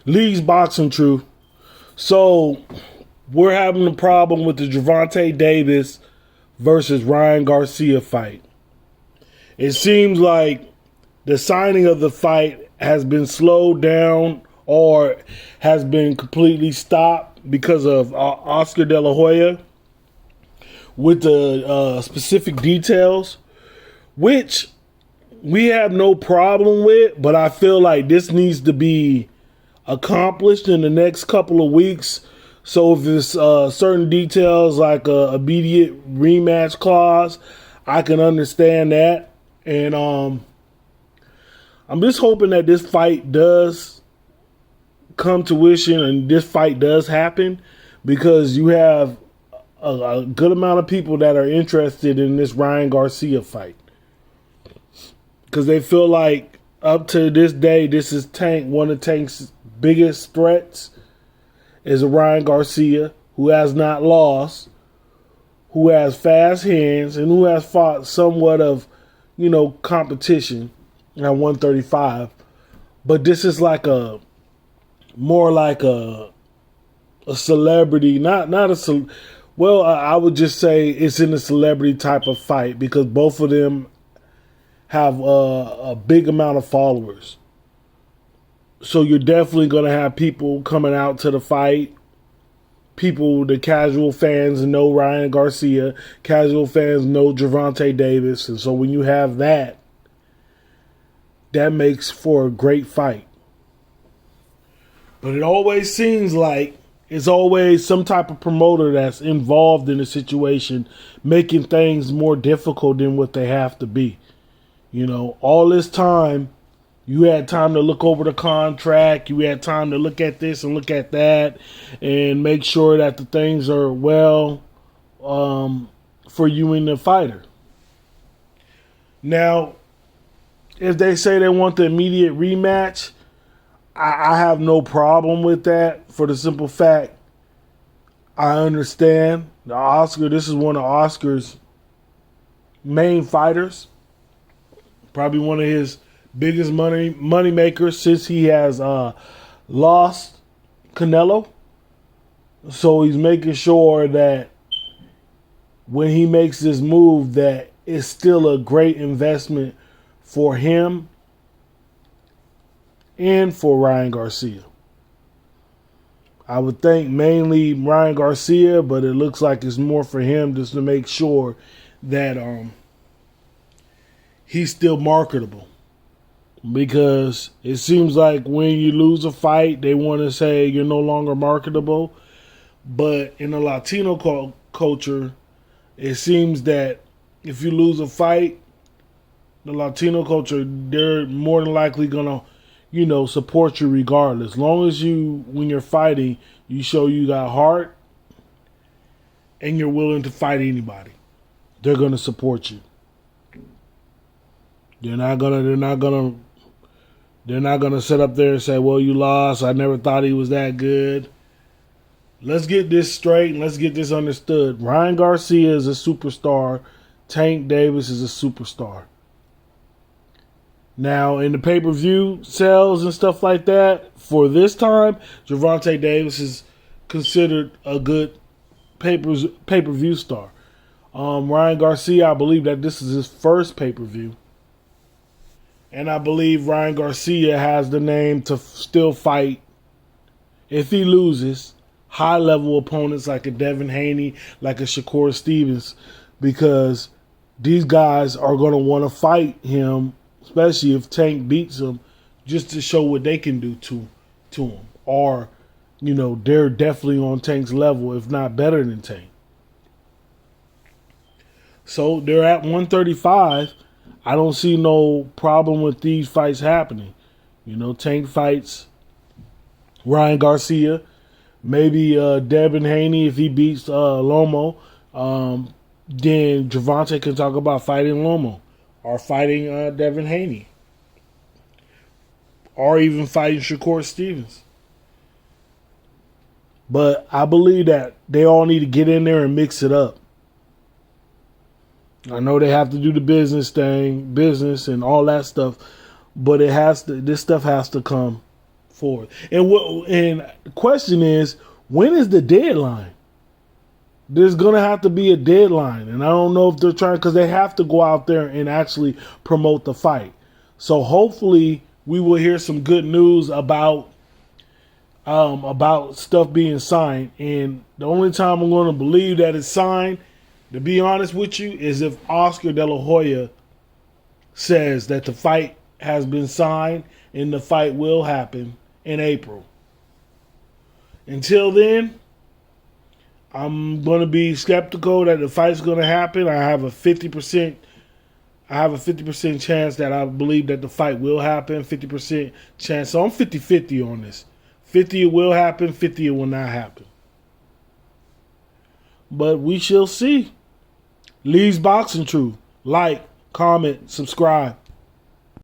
League's boxing truth. So we're having a problem with the Gervonta Davis versus Ryan Garcia fight. It seems like the signing of the fight has been slowed down or has been completely stopped because of Oscar De La Hoya with the specific details, which we have no problem with, but I feel like this needs to be accomplished in the next couple of weeks. So if it's certain details like a immediate rematch clause, I can understand that. And I'm just hoping that this fight does come to fruition and this fight does happen, because you have a good amount of people that are interested in this Ryan Garcia fight, because they feel like up to this day, this is one of Tank's biggest threats is a Ryan Garcia who has not lost, who has fast hands, and who has fought somewhat of, competition at 135. But this is like more like a celebrity, not a well, I would just say it's in a celebrity type of fight, because both of them have a big amount of followers. So you're definitely going to have people coming out to the fight. People, the casual fans know Ryan Garcia. Casual fans know Gervonta Davis. And so when you have that, that makes for a great fight. But it always seems like it's always some type of promoter that's involved in the situation, making things more difficult than what they have to be. All this time, you had time to look over the contract. You had time to look at this and look at that and make sure that the things are well for you and the fighter. Now, if they say they want the immediate rematch, I have no problem with that, for the simple fact I understand this is one of Oscar's main fighters, probably one of his biggest money makers since he has lost Canelo. So he's making sure that when he makes this move, that it's still a great investment for him and for Ryan Garcia. I would think mainly Ryan Garcia, but it looks like it's more for him, just to make sure that he's still marketable. Because it seems like when you lose a fight, they want to say you're no longer marketable. But in the Latino culture, it seems that if you lose a fight, the Latino culture, they're more than likely going to, support you regardless. As long as when you're fighting, you show you got heart and you're willing to fight anybody, they're going to support you. They're not gonna sit up there and say, well, you lost. I never thought he was that good. Let's get this straight and let's get this understood. Ryan Garcia is a superstar. Tank Davis is a superstar. Now, in the pay-per-view sales and stuff like that, for this time, Gervonta Davis is considered a good pay-per-view star. Ryan Garcia, I believe that this is his first pay-per-view. And I believe Ryan Garcia has the name to still fight, if he loses, high-level opponents like a Devin Haney, like a Shakur Stevens, because these guys are going to want to fight him, especially if Tank beats him, just to show what they can do to him. Or, they're definitely on Tank's level, if not better than Tank. So they're at 135. I don't see no problem with these fights happening. Tank fights Ryan Garcia, maybe Devin Haney if he beats Lomo. Then Gervonta can talk about fighting Lomo or fighting Devin Haney or even fighting Shakur Stevens. But I believe that they all need to get in there and mix it up. I know they have to do the business and all that stuff, but this stuff has to come forward. And the question is, when is the deadline? There's going to have to be a deadline. And I don't know if they're trying, because they have to go out there and actually promote the fight. So hopefully we will hear some good news about stuff being signed. And the only time I'm going to believe that it's signed, to be honest with you, is if Oscar De La Hoya says that the fight has been signed and the fight will happen in April. Until then, I'm going to be skeptical that the fight's going to happen. I have a 50% chance that I believe that the fight will happen. 50% chance. So I'm 50-50 on this. 50 it will happen, 50 it will not happen. But we shall see. Lee's Boxing Truth. Like, comment, subscribe.